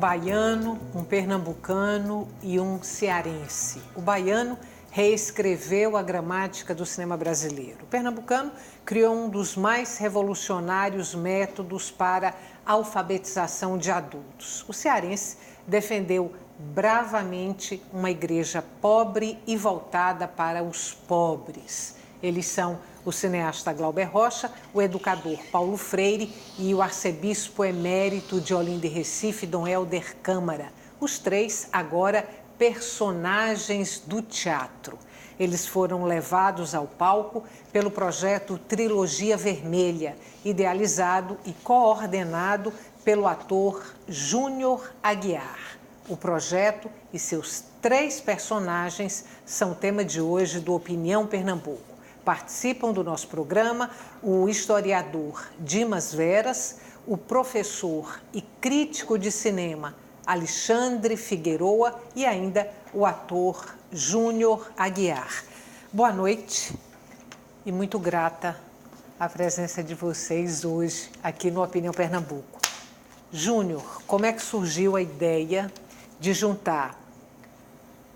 baiano, um pernambucano e um cearense. O baiano reescreveu a gramática do cinema brasileiro. O pernambucano criou um dos mais revolucionários métodos para a alfabetização de adultos. O cearense defendeu bravamente uma igreja pobre e voltada para os pobres. Eles são o cineasta Glauber Rocha, o educador Paulo Freire e o arcebispo emérito de Olinda e Recife, Dom Helder Câmara. Os três agora personagens do teatro. Eles foram levados ao palco pelo projeto Trilogia Vermelha, idealizado e coordenado pelo ator Júnior Aguiar. O projeto e seus três personagens são tema de hoje do Opinião Pernambuco. Participam do nosso programa o historiador Dimas Veras, o professor e crítico de cinema Alexandre Figueroa e ainda o ator Júnior Aguiar. Boa noite e muito grata a presença de vocês hoje aqui no Opinião Pernambuco. Júnior, como é que surgiu a ideia de juntar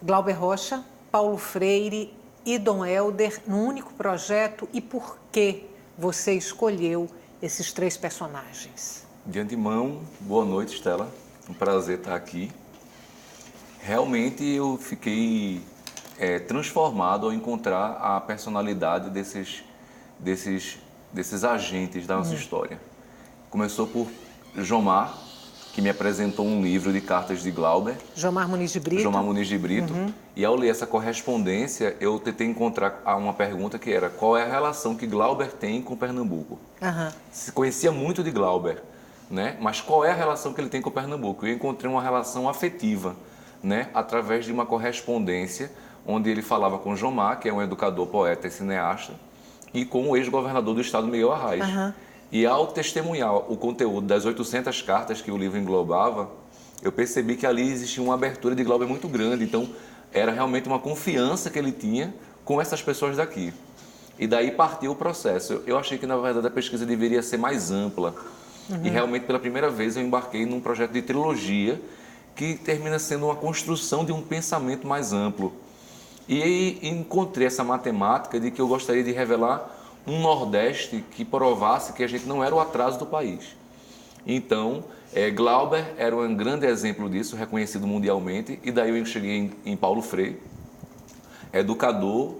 Glauber Rocha, Paulo Freire e Dom Helder num único projeto e por que você escolheu esses três personagens? De antemão, boa noite, Estela. Um prazer estar aqui. Realmente eu fiquei transformado ao encontrar a personalidade desses agentes da nossa história. Começou por Jomar, que me apresentou um livro de cartas de Glauber. Jomar Muniz de Brito. Jomar Muniz de Brito. E ao ler essa correspondência, eu tentei encontrar uma pergunta que era: qual é a relação que Glauber tem com Pernambuco? Se conhecia muito de Glauber, né? Mas qual é a relação que ele tem com Pernambuco? Eu encontrei uma relação afetiva, né? Através de uma correspondência onde ele falava com Jomar, que é um educador, poeta e cineasta, e com o ex-governador do estado, Miguel Arraes. E ao testemunhar o conteúdo das 800 cartas que o livro englobava, eu percebi que ali existia uma abertura de Glauber muito grande. Então, era realmente uma confiança que ele tinha com essas pessoas daqui. E daí partiu o processo. Eu achei que, na verdade, a pesquisa deveria ser mais ampla. E realmente, pela primeira vez, eu embarquei num projeto de trilogia que termina sendo uma construção de um pensamento mais amplo. E aí encontrei essa matemática de que eu gostaria de revelar um Nordeste que provasse que a gente não era o atraso do país. Então, Glauber era um grande exemplo disso, reconhecido mundialmente, e daí eu cheguei em Paulo Freire, educador,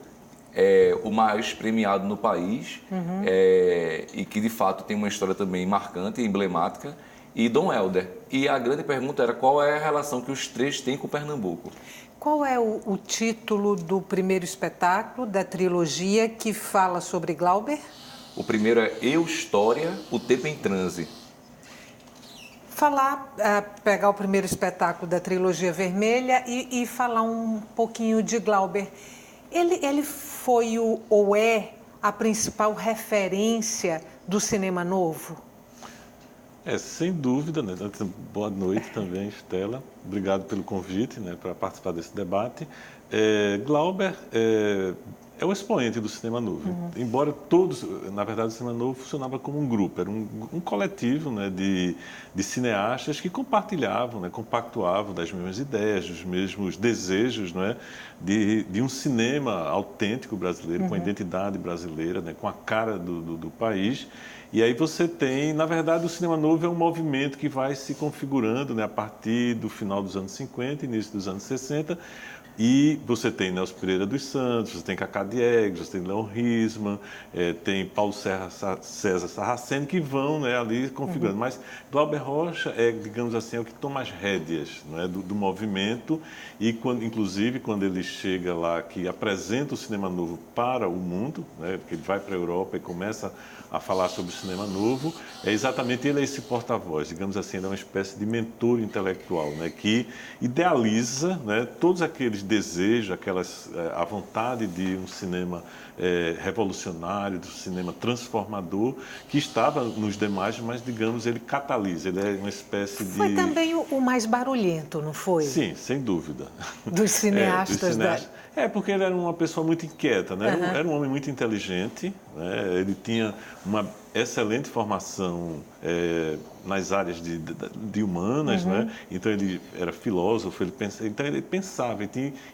o mais premiado no país, e que de fato tem uma história também marcante e emblemática, e Dom Helder. E a grande pergunta era: qual é a relação que os três têm com Pernambuco? Qual é o título do primeiro espetáculo da trilogia que fala sobre Glauber? O primeiro é Eu, História, o Tempo em Transe. Pegar o primeiro espetáculo da trilogia vermelha e falar um pouquinho de Glauber. Ele foi ou é a principal referência do cinema novo? Sem dúvida, né? Boa noite também, Estela. Obrigado pelo convite, né, para participar desse debate. Glauber é o expoente do cinema novo. Embora todos, na verdade, o cinema novo funcionava como um grupo, era um coletivo, né, de cineastas que compartilhavam, né, compactuavam das mesmas ideias, dos mesmos desejos, né, de um cinema autêntico brasileiro, com a identidade brasileira, né, com a cara do país. E aí você tem, na verdade, o cinema novo é um movimento que vai se configurando, né, a partir do final dos anos 50, início dos anos 60, e você tem Nelson Pereira dos Santos, você tem Cacá Diegues, você tem Leon Risman, tem Paulo César Sarraceni, que vão, né, ali configurando. Mas Glauber Rocha digamos assim, é o que toma as rédeas, né, do movimento, e inclusive quando ele chega lá, que apresenta o cinema novo para o mundo, né, porque ele vai para a Europa e começa a falar sobre o cinema novo, exatamente ele é esse porta-voz, digamos assim, ele é uma espécie de mentor intelectual, né, que idealiza, né, todos aqueles desejos, a vontade de um cinema revolucionário, do cinema transformador, que estava nos demais, mas, digamos, ele catalisa, ele é uma espécie de... Foi também o mais barulhento, não foi? Sim, sem dúvida. Dos cineastas. Porque ele era uma pessoa muito inquieta, né? Era um homem muito inteligente, né? Ele tinha excelente formação nas áreas de humanas, né? Então ele era filósofo, então ele pensava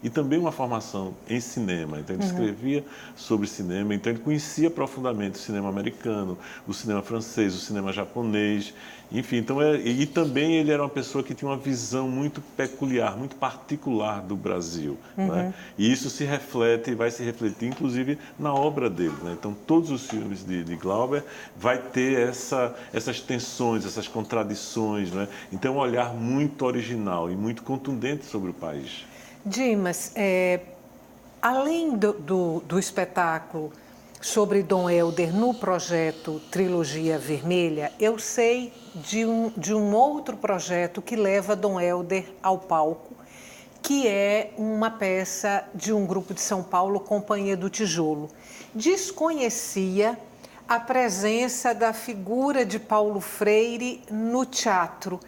e também uma formação em cinema. Então ele escrevia sobre cinema, então ele conhecia profundamente o cinema americano, o cinema francês, o cinema japonês, enfim. Então e também ele era uma pessoa que tinha uma visão muito peculiar, muito particular do Brasil, né? E isso se reflete e vai se refletir, inclusive, na obra dele, né? Então todos os filmes de Glauber vai ter essas tensões, essas contradições, né? Então, um olhar muito original e muito contundente sobre o país. Dimas, além do espetáculo sobre Dom Helder no projeto Trilogia Vermelha, eu sei de um outro projeto que leva Dom Helder ao palco, que é uma peça de um grupo de São Paulo, Companhia do Tijolo. Desconhecia a presença da figura de Paulo Freire no teatro.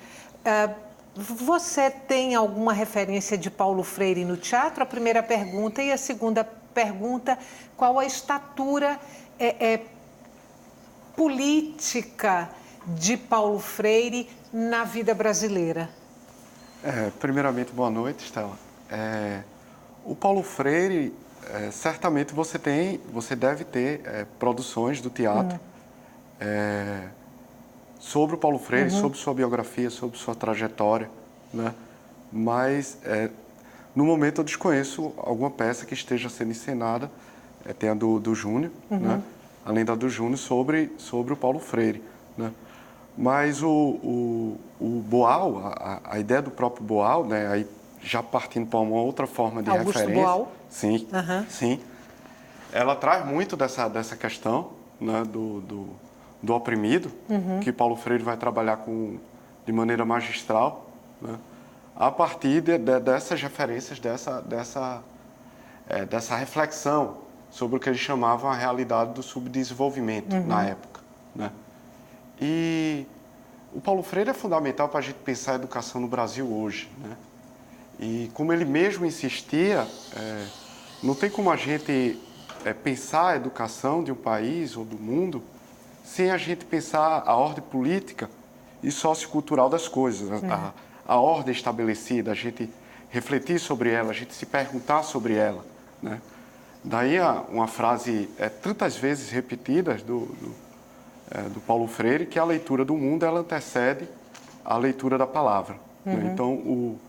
Você tem alguma referência de Paulo Freire no teatro? A primeira pergunta. E a segunda pergunta, qual a estatura política de Paulo Freire na vida brasileira? Primeiramente, boa noite, Estela. O Paulo Freire... certamente você deve ter produções do teatro sobre o Paulo Freire, sobre sua biografia, sobre sua trajetória, né? Mas no momento eu desconheço alguma peça que esteja sendo encenada, tem a do Júnior, né? Além da do Júnior, sobre o Paulo Freire, né? Mas o Boal, a ideia do próprio Boal, né? Aí, já partindo para uma outra forma de Augusto referência. Boal. Sim, sim. Ela traz muito dessa questão, né, do oprimido, que Paulo Freire vai trabalhar de maneira magistral, né, a partir dessas referências, dessa reflexão sobre o que eles chamavam a realidade do subdesenvolvimento na época, né? E o Paulo Freire é fundamental para a gente pensar a educação no Brasil hoje, né? E como ele mesmo insistia, não tem como a gente pensar a educação de um país ou do mundo sem a gente pensar a ordem política e sociocultural das coisas, a ordem estabelecida, a gente refletir sobre ela, a gente se perguntar sobre ela, né? Daí uma frase tantas vezes repetida do Paulo Freire, que a leitura do mundo ela antecede a leitura da palavra, né? Então,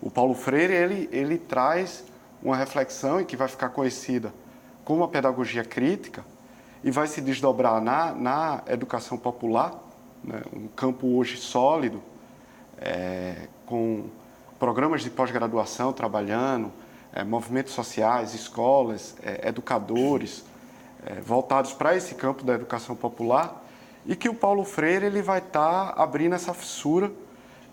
o Paulo Freire, ele traz uma reflexão e que vai ficar conhecida como a pedagogia crítica e vai se desdobrar na educação popular, né? Um campo hoje sólido, com programas de pós-graduação trabalhando, movimentos sociais, escolas, educadores, voltados para esse campo da educação popular, e que o Paulo Freire ele vai estar abrindo essa fissura.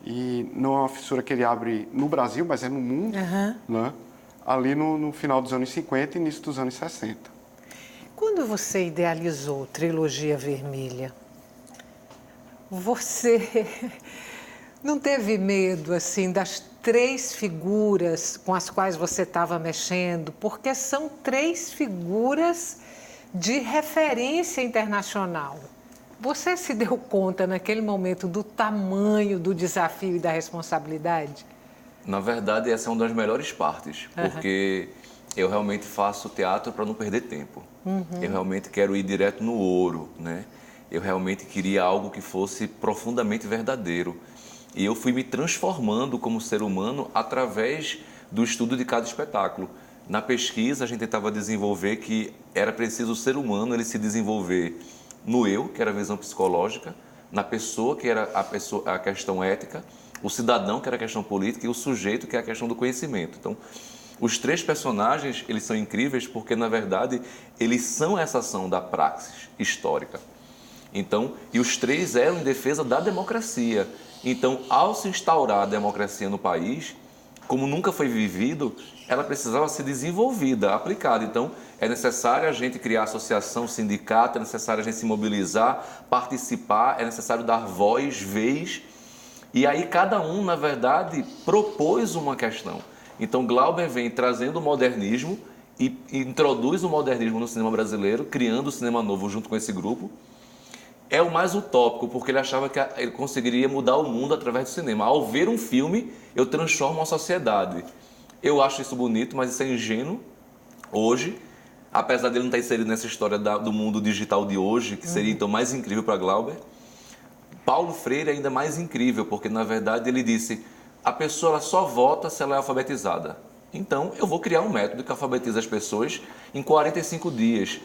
E não é uma fissura que ele abre no Brasil, mas é no mundo, né? Ali no final dos anos 50 e início dos anos 60. Quando você idealizou Trilogia Vermelha, você não teve medo assim das 3 figuras com as quais você estava mexendo? Porque são 3 figuras de referência internacional. Você se deu conta naquele momento do tamanho do desafio e da responsabilidade? Na verdade, essa é uma das melhores partes, porque eu realmente faço teatro para não perder tempo. Eu realmente quero ir direto no ouro, né? Eu realmente queria algo que fosse profundamente verdadeiro. E eu fui me transformando como ser humano através do estudo de cada espetáculo. Na pesquisa, a gente tentava desenvolver que era preciso o ser humano ele se desenvolver no eu, que era a visão psicológica, na pessoa, que era a questão ética, o cidadão, que era a questão política, e o sujeito, que é a questão do conhecimento. Então, os 3 personagens, eles são incríveis porque, na verdade, eles são essa ação da praxis histórica. Então, e os 3 eram em defesa da democracia. Então, ao se instaurar a democracia no país, como nunca foi vivido, ela precisava ser desenvolvida, aplicada. Então, é necessário a gente criar associação, sindicato, é necessário a gente se mobilizar, participar, é necessário dar voz, vez. E aí cada um, na verdade, propôs uma questão. Então, Glauber vem trazendo o modernismo e introduz o modernismo no cinema brasileiro, criando o cinema novo junto com esse grupo. é o mais utópico, porque ele achava que ele conseguiria mudar o mundo através do cinema. Ao ver um filme, eu transformo a sociedade. Eu acho isso bonito, mas isso é ingênuo hoje, apesar dele não estar inserido nessa história do mundo digital de hoje, que seria então mais incrível para Glauber. Paulo Freire é ainda mais incrível, porque na verdade ele disse: a pessoa ela só vota se ela é alfabetizada. Então eu vou criar um método que alfabetiza as pessoas em 45 dias.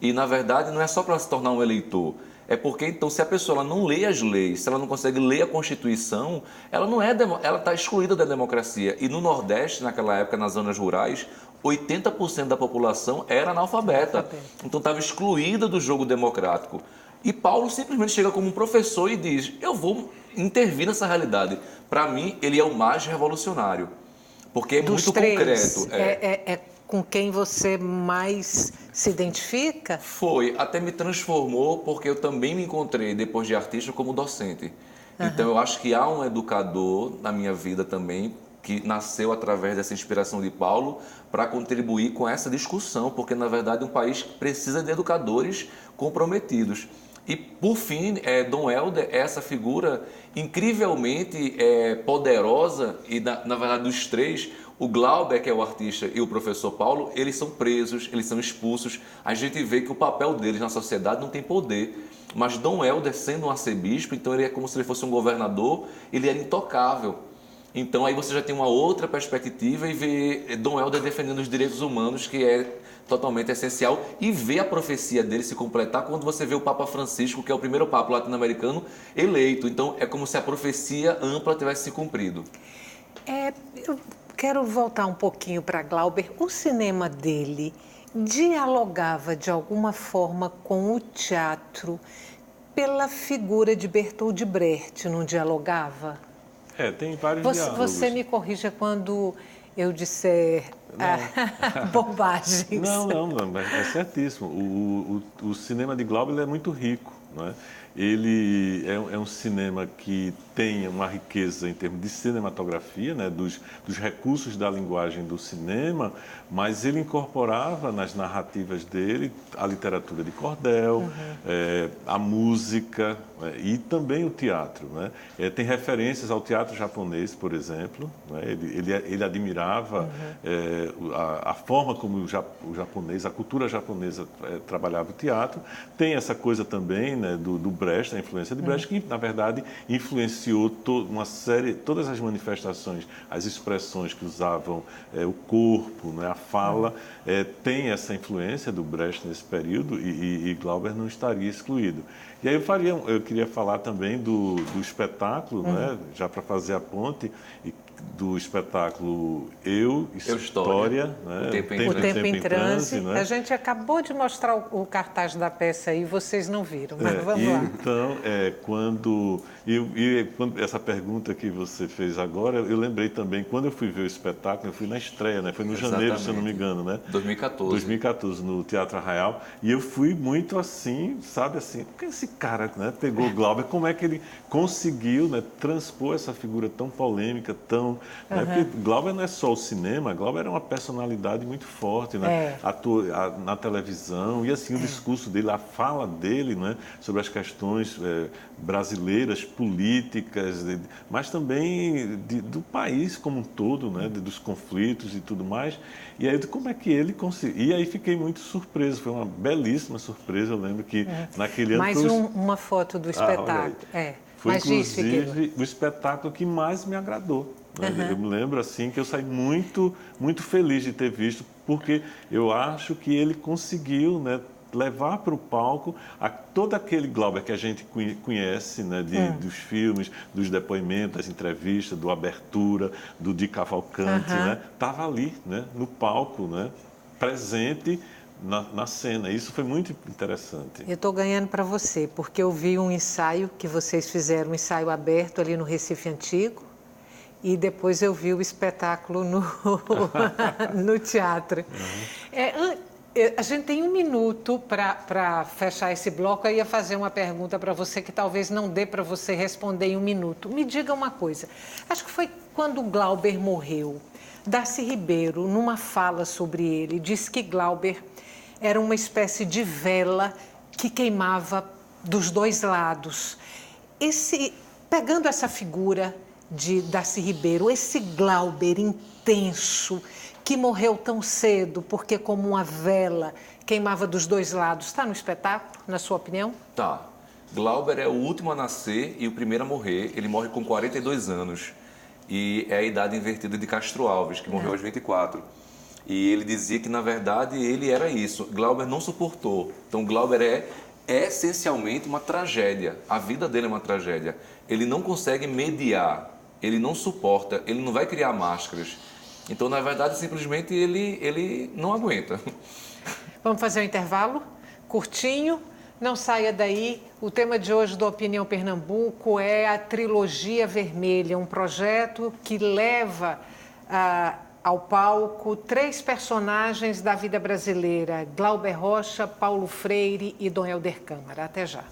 E na verdade não é só para se tornar um eleitor. É porque, então, se a pessoa ela não lê as leis, se ela não consegue ler a Constituição, ela não é, ela está excluída da democracia. E no Nordeste, naquela época, nas zonas rurais, 80% da população era analfabeta. Então, estava excluída do jogo democrático. E Paulo simplesmente chega como um professor e diz: eu vou intervir nessa realidade. Para mim, ele é o mais revolucionário, porque é muito concreto. É com quem você mais se identifica? Foi, até me transformou, porque eu também me encontrei, depois de artista, como docente. Então, eu acho que há um educador na minha vida também, que nasceu através dessa inspiração de Paulo, para contribuir com essa discussão, porque, na verdade, um país precisa de educadores comprometidos. E, por fim, Dom Helder é essa figura incrivelmente poderosa, e, na verdade, dos três, o Glauber, que é o artista, e o professor Paulo, eles são presos, eles são expulsos. A gente vê que o papel deles na sociedade não tem poder. Mas Dom Helder, sendo um arcebispo, então ele é como se ele fosse um governador, ele era intocável. Então aí você já tem uma outra perspectiva e vê Dom Helder defendendo os direitos humanos, que é totalmente essencial, e vê a profecia dele se completar quando você vê o Papa Francisco, que é o primeiro Papa latino-americano eleito. Então é como se a profecia ampla tivesse se cumprido. Eu quero voltar um pouquinho para Glauber. O cinema dele dialogava de alguma forma com o teatro pela figura de Bertold Brecht, não dialogava? Tem vários diálogos. Você me corrija quando eu disser bobagens. Não, é certíssimo. O cinema de Glauber é muito rico, não é? Ele é um cinema que tem uma riqueza em termos de cinematografia, né, dos recursos da linguagem do cinema, mas ele incorporava nas narrativas dele a literatura de cordel, a música, e também o teatro, né? Tem referências ao teatro japonês, por exemplo, né? Ele admirava a forma como o japonês, a cultura japonesa trabalhava o teatro. Tem essa coisa também, né, do Brecht, a influência de Brecht, que na verdade influenciou todas as manifestações, as expressões que usavam o corpo, né, a fala, tem essa influência do Brecht nesse período, e Glauber não estaria excluído. E aí eu queria falar também do espetáculo, né, já para fazer a ponte, do espetáculo História, né? O Tempo em Transe. Né? A gente acabou de mostrar o cartaz da peça aí, vocês não viram, mas vamos lá. Então, quando essa pergunta que você fez agora, eu lembrei também, quando eu fui ver o espetáculo, eu fui na estreia, né? Foi no janeiro, se eu não me engano, né? 2014, no Teatro Arraial, e eu fui muito assim, sabe, assim, porque esse cara, né, pegou o Glauber, como é que ele conseguiu, né, transpor essa figura tão polêmica, tão... Né, porque Glauber não é só o cinema, Glauber era uma personalidade muito forte, né? Na televisão, e assim, o discurso dele, a fala dele, né, sobre as questões brasileiras, políticas, mas também do país como um todo, né, dos conflitos e tudo mais. E aí, como é que ele conseguiu? E aí fiquei muito surpreso, foi uma belíssima surpresa. Eu lembro que naquele ano... Mais uma foto do espetáculo. Foi, inclusive, o espetáculo que mais me agradou. Né? Eu me lembro assim que eu saí muito, muito feliz de ter visto, porque eu acho que ele conseguiu, né, levar para o palco todo aquele Glauber que a gente conhece, né, dos filmes, dos depoimentos, das entrevistas, do Abertura, do Di Cavalcanti, né, estava ali, né, no palco, né, presente na cena. Isso foi muito interessante. Eu estou ganhando para você, porque eu vi um ensaio que vocês fizeram, um ensaio aberto ali no Recife Antigo, e depois eu vi o espetáculo no teatro. A gente tem um minuto para fechar esse bloco. Eu ia fazer uma pergunta para você que talvez não dê para você responder em um minuto. Me diga uma coisa. Acho que foi quando Glauber morreu. Darcy Ribeiro, numa fala sobre ele, disse que Glauber era uma espécie de vela que queimava dos dois lados. Pegando essa figura de Darcy Ribeiro, esse Glauber intenso, que morreu tão cedo porque, como uma vela, queimava dos dois lados, está no espetáculo, na sua opinião? Tá. Glauber é o último a nascer e o primeiro a morrer. Ele morre com 42 anos. E é a idade invertida de Castro Alves, que morreu aos 24. E ele dizia que, na verdade, ele era isso. Glauber não suportou. Então, Glauber é essencialmente uma tragédia. A vida dele é uma tragédia. Ele não consegue mediar, ele não suporta, ele não vai criar máscaras. Então, na verdade, simplesmente ele não aguenta. Vamos fazer um intervalo curtinho. Não saia daí. O tema de hoje do Opinião Pernambuco é a Trilogia Vermelha, um projeto que leva ao palco 3 personagens da vida brasileira: Glauber Rocha, Paulo Freire e Dom Helder Câmara. Até já.